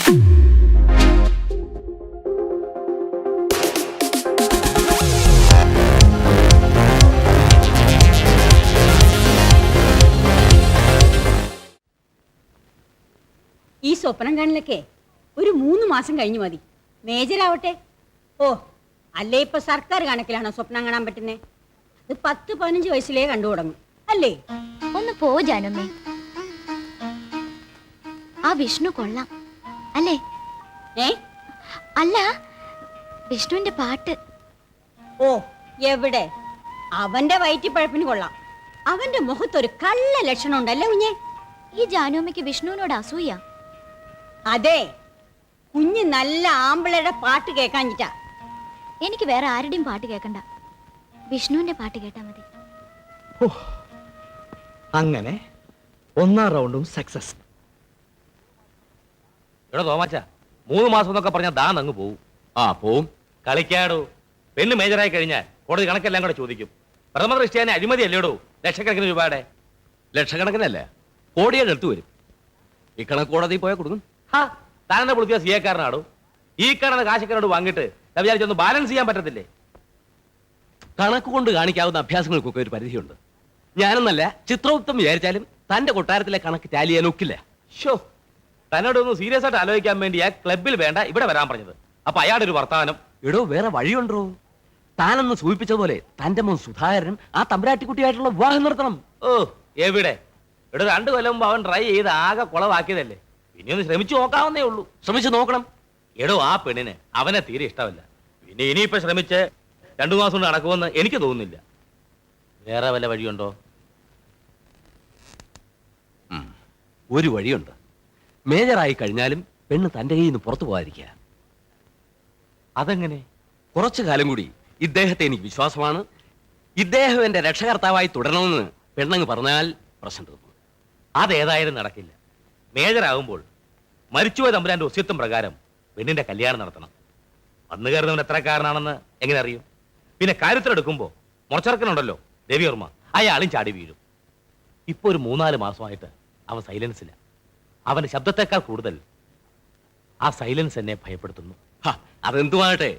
ഈ സ്വപ്നം കാണലൊക്കെ ഒരു 3 മാസം കഴിഞ്ഞു മതി. മേജറാവട്ടെ. ഓ, അല്ലേ ഇപ്പൊ സർക്കാർ കണക്കിലാണോ സ്വപ്നം കാണാൻ പറ്റുന്നേ? അത് 10-15 വയസ്സിലേ കണ്ടു തുടങ്ങും അല്ലേ? ഒന്ന് പോ ജാനമ്മേ. ആ വിഷ്ണു കൊള്ളാം അല്ലേ? അല്ല, വിഷ്ണുവിന്റെ പാട്ട്. ഓ, എവിടെ? അവന്റെ വയറ്റിപ്പഴപ്പിന് കൊള്ളാം. അവന്റെ മുഖത്തൊരു കള്ള ലക്ഷണം ഉണ്ടല്ലേ കുഞ്ഞെ? ഈ ജാനുമ്മയ്ക്ക് വിഷ്ണുവിനോട് അസൂയ. അതെ, കുഞ്ഞ് നല്ല ആമ്പിളയുടെ പാട്ട് കേൾക്കാഞ്ഞിട്ടാ. എനിക്ക് വേറെ ആരുടെയും പാട്ട് കേൾക്കണ്ട, വിഷ്ണുവിന്റെ പാട്ട് കേട്ടാ മതി. അങ്ങനെ 1ാം റൗണ്ടും സക്സസ്. എടോ തോമാച്ച, 3 മാസം എന്നൊക്കെ പറഞ്ഞാൽ ദാ അങ്ങ് പോവും. ആ പോവും. കളിക്കാടോ. പെണ്ണ് മേജറായി കഴിഞ്ഞാൽ കോടതി കണക്കെല്ലാം കൂടെ ചോദിക്കും. പ്രഥമ ദൃഷ്ടിയാനെ അഴിമതി അല്ലേടോ ലക്ഷക്കണക്കിന് രൂപയുടെ. ലക്ഷക്കണക്കിനല്ല, കോടിയുടെ അടുത്ത് വരും. ഈ കണക്ക് കോടതി പോയാൽ കൊടുക്കും. താനെന്നെ പൊളിക്കുക സിയക്കാരനാടോ. ഈ കാണുന്ന കാശക്കാരോട് വാങ്ങിയിട്ട് വിചാരിച്ചൊന്ന് ബാലൻസ് ചെയ്യാൻ പറ്റത്തില്ലേ? കണക്ക് കൊണ്ട് കാണിക്കാവുന്ന അഭ്യാസങ്ങൾക്കൊക്കെ ഒരു പരിധിയുണ്ട്. ഞാനെന്നല്ല, ചിത്രഗുപ്തം വിചാരിച്ചാലും തന്റെ കൊട്ടാരത്തിലെ കണക്ക് ടാലി ചെയ്യാൻ ഒക്കില്ല. ഷോ, തന്നോടൊന്ന് സീരിയസ് ആയിട്ട് ആലോചിക്കാൻ വേണ്ടി ആ ക്ലബിൽ വേണ്ട ഇവിടെ വരാൻ പറഞ്ഞത്. അപ്പൊ അയാളുടെ ഒരു വർത്തമാനം. എടോ, വേറെ വഴിയുണ്ടോ? താനെന്ന് സൂചിപ്പിച്ചതുപോലെ തന്റെ മോൻ സുധാകരനും ആ തമ്പുരാട്ടിക്കുട്ടിയായിട്ടുള്ള വിവാഹം നിർത്തണം. ഓ, എവിടെ? ഇവിടെ 2 കൊല്ലം മുമ്പ് അവൻ ട്രൈ ചെയ്ത് ആകെ കുളവാക്കിയതല്ലേ. പിന്നെ ഒന്ന് ശ്രമിച്ചു നോക്കാവുന്നേ ഉള്ളൂ. ശ്രമിച്ചു നോക്കണം. എടോ, ആ പെണ്ണിന് അവനെ തീരെ ഇഷ്ടമല്ല. പിന്നെ ഇനിയിപ്പോ ശ്രമിച്ച് 2 മാസം കൊണ്ട് നടക്കുമെന്ന് എനിക്ക് തോന്നുന്നില്ല. വേറെ വല്ല വഴിയുണ്ടോ? ഒരു വഴിയുണ്ട്. മേജറായി കഴിഞ്ഞാലും പെണ്ണ് തന്റെ കയ്യിൽ നിന്ന് പുറത്തു പോകാതിരിക്കുക. അതെങ്ങനെ? കുറച്ചു കാലം കൂടി ഇദ്ദേഹത്തെ എനിക്ക് വിശ്വാസമാണ്. ഇദ്ദേഹം എന്റെ രക്ഷകർത്താവായി തുടരണമെന്ന് പെണ്ണങ്ങ് പറഞ്ഞാൽ പ്രശ്നം തീർന്നു. അതേതായാലും നടക്കില്ല. മേജറാകുമ്പോൾ മരിച്ചുപോയ തമ്പുരാന്റെ ഒസ്യത്വം പ്രകാരം പെണ്ണിന്റെ കല്യാണം നടത്തണം. വന്നു കയറുന്നവൻ എത്രക്കാരനാണെന്ന് എങ്ങനെ അറിയും? പിന്നെ കാര്യത്തിലെടുക്കുമ്പോ മുറച്ചെറുക്കനുണ്ടല്ലോ രവിവർമ്മ, അയാളും ചാടി വീഴും. ഇപ്പൊ ഒരു 3-4 മാസമായിട്ട് അവൻ സൈലൻസില്ല. അവന്റെ ശബ്ദത്തെക്കാൾ കൂടുതൽ ആ സൈലൻസ് എന്നെ ഭയപ്പെടുത്തുന്നു. അതെന്തുമാകട്ടെ,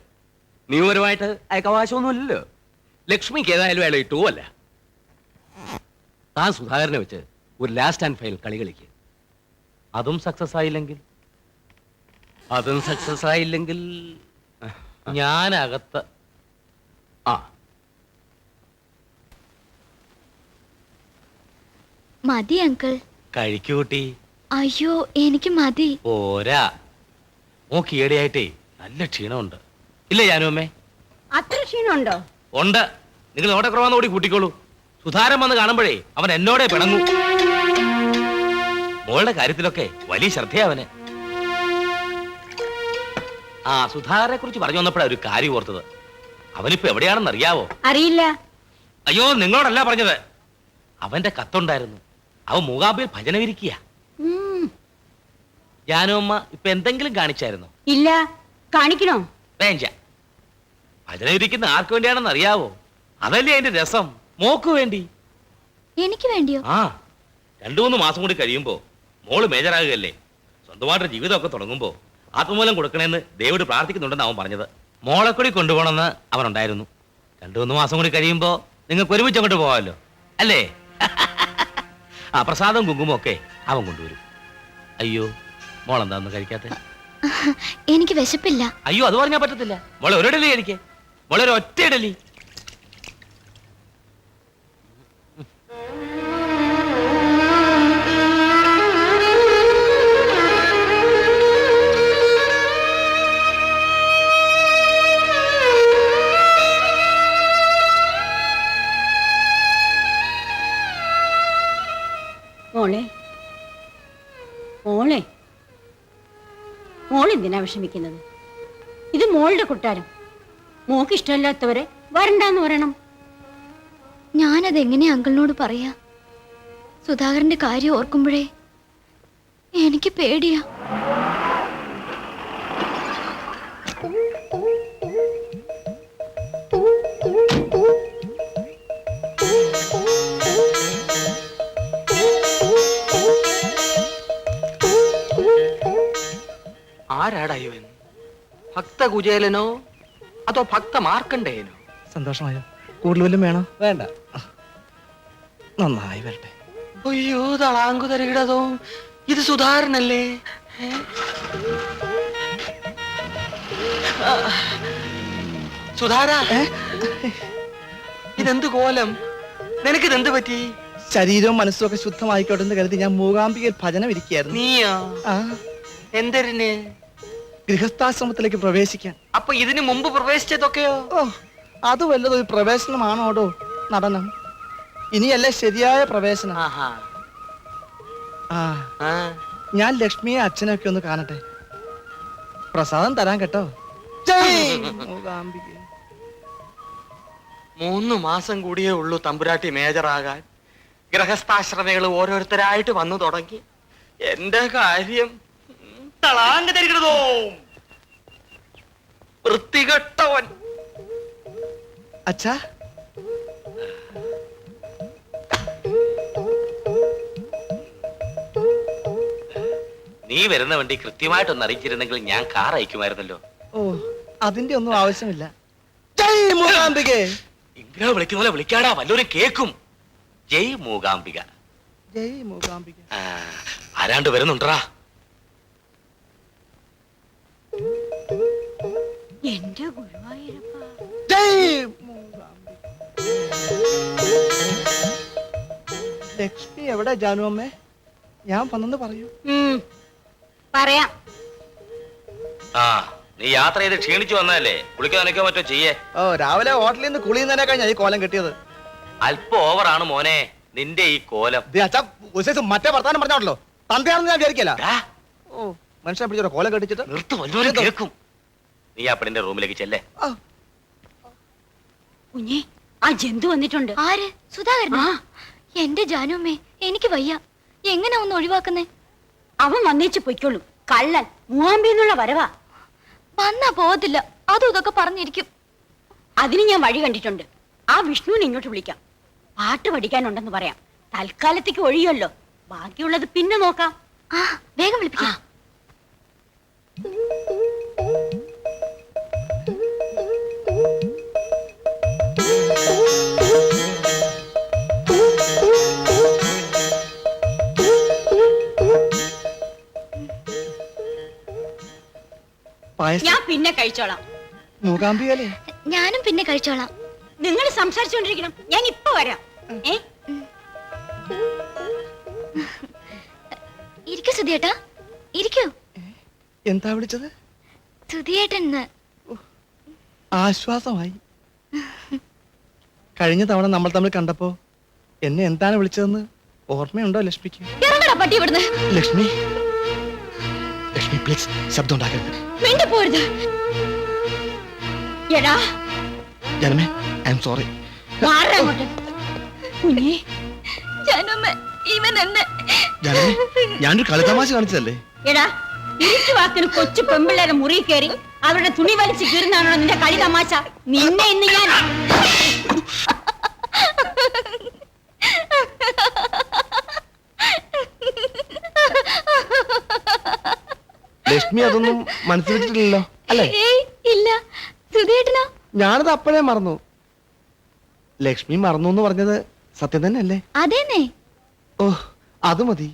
നിയമപരമായിട്ട് അയക്ക് അവകാശമൊന്നുമില്ലല്ലോ. ലക്ഷ്മിക്ക് ഏതായാലും അയാൾ ഇട്ടുവല്ല. താൻ സുധാകരനെ വെച്ച് ഒരു ലാസ്റ്റ് ആൻഡ് ഫൈനൽ കളി കളിക്ക്. അതും സക്സസ് ആയില്ലെങ്കിൽ ഞാനകത്ത്. മതി അങ്കിൾ. കഴിക്കൂട്ടി. അയ്യോ, എനിക്ക് മതി. പോരാ, നോക്കി ഈടെയായിട്ടേ നല്ല ക്ഷീണമുണ്ട്. ഇല്ലേ ജാനുവമ്മേ? അത്ര ക്ഷീണമുണ്ടോ? ഉണ്ട്. നിങ്ങൾ ഓട്ടക്കുറവാന്ന് കൂടി കൂട്ടിക്കോളൂ. സുധാരൻ വന്ന് കാണുമ്പോഴേ അവൻ എന്നോടെ പിണങ്ങും. മോളുടെ കാര്യത്തിലൊക്കെ വലിയ ശ്രദ്ധയാ അവന്. സുധാകരനെ കുറിച്ച് പറഞ്ഞു വന്നപ്പോഴാ ഒരു കാര്യം ഓർത്തത്. അവനിപ്പോ എവിടെയാണെന്ന് അറിയാവോ? അറിയില്ല. അയ്യോ, നിങ്ങളോടല്ല പറഞ്ഞത്. അവന്റെ കത്തുണ്ടായിരുന്നു. അവൻ മൂകാംബിയിൽ ഭജന ഇരിക്കുക. ജാനുവമ്മ ഇപ്പൊ എന്തെങ്കിലും കാണിച്ചായിരുന്നോ? ഇല്ല. കാണിക്കണോ? വേണ്ട. ഭജന ഇരിക്കുന്ന ആർക്ക് വേണ്ടിയാണെന്ന് അറിയാവോ? അതല്ലേ അതിന്റെ രസം. മോക്ക് വേണ്ടി. എനിക്ക് വേണ്ടിയോ? 2-3 മാസം കൂടി കഴിയുമ്പോ മോള് മേജറാകുകയല്ലേ. സ്വന്തമായിട്ട് ജീവിതമൊക്കെ തുടങ്ങുമ്പോ ആത്മമൂലം കൊടുക്കണേന്ന് ദേവോട് പ്രാർത്ഥിക്കുന്നുണ്ടെന്ന് അവൻ പറഞ്ഞത്. മോളെ കൂടി കൊണ്ടുപോകണമെന്ന് അവനുണ്ടായിരുന്നു. 2-3 മാസം കൂടി കഴിയുമ്പോ നിങ്ങൾക്ക് ഒരുമിച്ച് അങ്ങോട്ട് പോകാമല്ലോ, അല്ലേ? പ്രസാദം കുങ്കുമം ഒക്കെ അവൻ കൊണ്ടുവരും. അയ്യോ, മോളെന്താന്ന് കഴിക്കാത്ത? എനിക്ക് വിശപ്പില്ല. അയ്യോ, അത് പറഞ്ഞാൽ പറ്റത്തില്ല. മോളെ ഒരു ഇഡലി കഴിക്കേ. മോളെ ഒരു ഒറ്റ ഇഡലി. മോളെന്തിനാ വിഷമിക്കുന്നത്? ഇത് മോളുടെ കൊട്ടാരം. മോക്ക് ഇഷ്ടമല്ലാത്തവരെ വരണ്ടാന്ന് പറയണം. ഞാനതെങ്ങനെ അങ്കിളിനോട് പറയാ? സുധാകരന്റെ കാര്യം ഓർക്കുമ്പോഴേ എനിക്ക് പേടിയാ. ആരാടാ ഇവൻ? ഭക്ത കുചേലനോ അതോ ഭക്ത മാർക്കണ്ടേയനോ? സന്തോഷമായോ? കൂടുതൽ വല്ലതും വേണോ? വേണ്ട, നന്നായി വരട്ടെ. അയ്യോ തളാങ്കുതരകിടതോ, ഇത് സുധാരനല്ലേ? സുധാര, ഇതെന്ത് കോലം? നിനക്കിതെന്ത് പറ്റി? ശരീരവും മനസ്സും ഒക്കെ ശുദ്ധമായിക്കോട്ടെ എന്ന് കരുതി ഞാൻ മൂകാംബികയിൽ ഭജനം ഇരിക്കുകയായിരുന്നു. നീയോ? ആ, എന്തരിന്? ഗൃഹസ്ഥാശ്രമത്തിലേക്ക് പ്രവേശിക്കാൻ. അപ്പൊ ഇതിനു മുമ്പ് പ്രവേശിച്ചതൊക്കെയോ? ഓ, അത് വല്ലതൊരു പ്രവേശനമാണോടോ നടനം? ഇനിയല്ലേ ശരിയായ പ്രവേശനം. ആഹാ. ആ, ആ. ഞാൻ ലക്ഷ്മിയെ അച്ഛനൊക്കെ ഒന്ന് കാണട്ടെ. പ്രസാദം തരാൻ കേട്ടോ. ജയ് മൂകാംബിക. 3 മാസം കൂടിയേ ഉള്ളൂ തമ്പുരാട്ടി മേജറാകാൻ. ഗൃഹസ്ഥാശ്രമികൾ ഓരോരുത്തരായിട്ട് വന്നു തുടങ്ങി. എന്റെ കാര്യം തളാങ്കതരികടതോ, വൃത്തികെട്ടവൻ. അച്ഛാ, നീ വരുന്ന വണ്ടി കൃത്യമായിട്ടൊന്ന് അറിയിച്ചിരുന്നെങ്കിൽ ഞാൻ കാർ അയക്കുമായിരുന്നല്ലോ. ഓ, അതിന്റെ ഒന്നും ആവശ്യമില്ല. ജയ് മൂകാംബികേ. ഇങ്ങനെ വിളിക്കുന്ന പോലെ വിളിക്കാടാ, വല്ലവരും കേക്കും. ജയ് മൂകാംബിക. ജയ് മൂകാംബിക. ആ, ആരാണ്ട് വരുന്നുണ്ടറാ. എന്റെ ഗുരുവായൂരപ്പ. ജയ് മൂകാംബിക. ലക്ഷ്മി എവിടെ ജാനു അമ്മേ? ഞാൻ വന്നെന്ന് പറയൂ. പറയാം. ആ, നീ യാത്ര ചെയ്ത് ക്ഷീണിച്ചു വന്നതല്ലേ, കുളിക്കാൻ നിൽക്കാൻ പറ്റോ ചെയ്യേ. ഓ, രാവിലെ ഹോട്ടലിൽ നിന്ന് കുളിയുന്നതിനെ കഴിഞ്ഞാൽ ഈ കോലം കെട്ടിയത്. അല്പം ഓവറാണ് മോനെ നിന്റെ ഈ കോലം. ദേ അച്ഛാ, ഒരു സൈസ് മറ്റേ വർത്താനം പറഞ്ഞോളൂ. തന്തയാണെന്ന് ഞാൻ വിചാരിക്കല. ദാ, ഓ, മനുഷ്യനെ പിടിച്ചോ കോലം കെട്ടിച്ചിട്ട്. നിർത്ത്, വല്ലവരും കേൾക്കും. നീ ആ പെണ്ണിന്റെ റൂമിലേക്ക് ചെല്ലേ. ആ, കുഞ്ഞേ, ആ ജന്തു വന്നിട്ടുണ്ട്. ആര്? സുധാകരനാ? എന്റെ ജാനുമ്മേ, എനിക്ക് വയ്യ. എങ്ങനെ ഒന്ന് ഒഴിവാക്കുന്നേ? അവൻ വന്നേച്ച് പൊയ്ക്കോളൂ. കള്ളൻ മൂവാമ്പിന്നുള്ള വരവാ. വന്നാ പോകത്തില്ല. അതും ഇതൊക്കെ പറഞ്ഞിരിക്കും. അതിന് ഞാൻ വഴി കണ്ടിട്ടുണ്ട്. ആ വിഷ്ണുവിനെ ഇങ്ങോട്ട് വിളിക്കാം. പാട്ട് പഠിക്കാനുണ്ടെന്ന് പറയാം. തൽക്കാലത്തേക്ക് ഒഴിയല്ലോ, ബാക്കിയുള്ളത് പിന്നെ നോക്കാം. ആ, വേഗം വിളിപ്പിക്കാം. പായസം ഞാൻ പിന്നെ കഴിച്ചോളാം. മൂകാംബികല്ലേ? ഞാനും പിന്നെ കഴിച്ചോളാം. നിങ്ങൾ സംസാരിച്ചുകൊണ്ടിരിക്കണം, ഞാൻ ഇപ്പൊ വരാം. ഇരിക്കൂ സുധിയേട്ടാ, ഇരിക്കൂ. എന്താ വിളിച്ചത്? സുധിയേട്ടൻ. ആശ്വാസമായി. കഴിഞ്ഞ തവണ നമ്മൾ തമ്മിൽ കണ്ടപ്പോ എന്നെ എന്താണ് വിളിച്ചതെന്ന് ഓർമ്മയുണ്ടോ ലക്ഷ്മിക്ക്? ഇറങ്ങടാ പട്ടി ഇവിടുന്ന്. ലക്ഷ്മി, ലക്ഷ്മി പ്ലീസ് ശബ്ദം ഉണ്ടാക്കരുത്. മിണ്ടി പോരുത്. എടാ ജനമേ, ഐ എം സോറി. മാറാ അങ്ങോട്ട്. കുഞ്ഞേ, ജാനുമ്മേ, ഇവൻ എന്നെ. ജനമേ, ഞാനൊരു കളിതമാശ കാണിച്ചതല്ലേ. എടാ ഇരുട്ടുവാക്കിന് കൊച്ചു പെമ്പിള്ളേരെ മുറി കയറി അവരുടെ തുണി വലിച്ച് കീറുന്നാണോ നിന്റെ കളി തമാശ? നിന്നെ ഇന്ന് ഞാൻ. ലക്ഷ്മി അതൊന്നും മനസ്സിൽ വെച്ചിട്ടില്ലല്ലോ അല്ലേ? ഏയ് ഇല്ല. സുധിയേട്ടനോ? ഞാനത് അപ്പോഴേ മറന്നു. ലക്ഷ്മി മറന്നു എന്ന് പറഞ്ഞത് സത്യം തന്നെ അല്ലേ? അതേന്നെ. ഓ, അത് മതി.